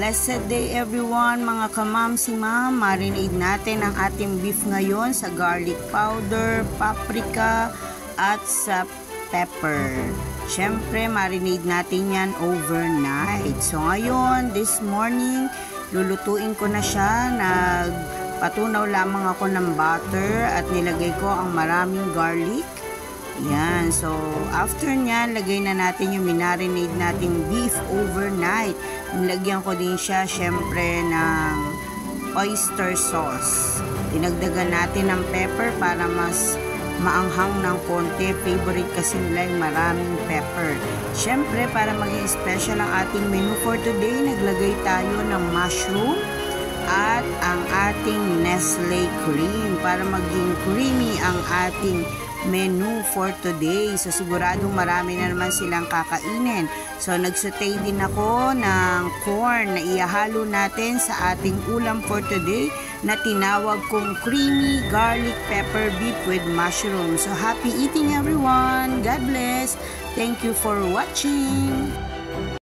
Blessed day everyone mga kamam si ma'am. Marinate natin ang ating beef ngayon sa garlic powder, paprika at sa pepper. Siyempre marinate natin yan overnight. So ngayon, this morning, lulutuin ko na siya. Nagpatunaw lamang ako ng butter at nilagay ko ang maraming garlic. Yan. So, after nyan, lagay na natin yung minarinate nating beef overnight. Nilagyan ko din siya, syempre, ng oyster sauce. Dinagdagan natin ng pepper para mas maanghang ng konti. Favorite kasi nila yung maraming pepper. Syempre, para maging special ang ating menu for today, naglagay tayo ng mushroom at ang ating Nestle cream para maging creamy ang ating menu for today. So siguradong marami na naman silang kakainin. So nagsaute din ako ng corn na ihahalo natin sa ating ulam for today na tinawag kong creamy garlic pepper beef with mushroom. So happy eating everyone. God bless. Thank you for watching.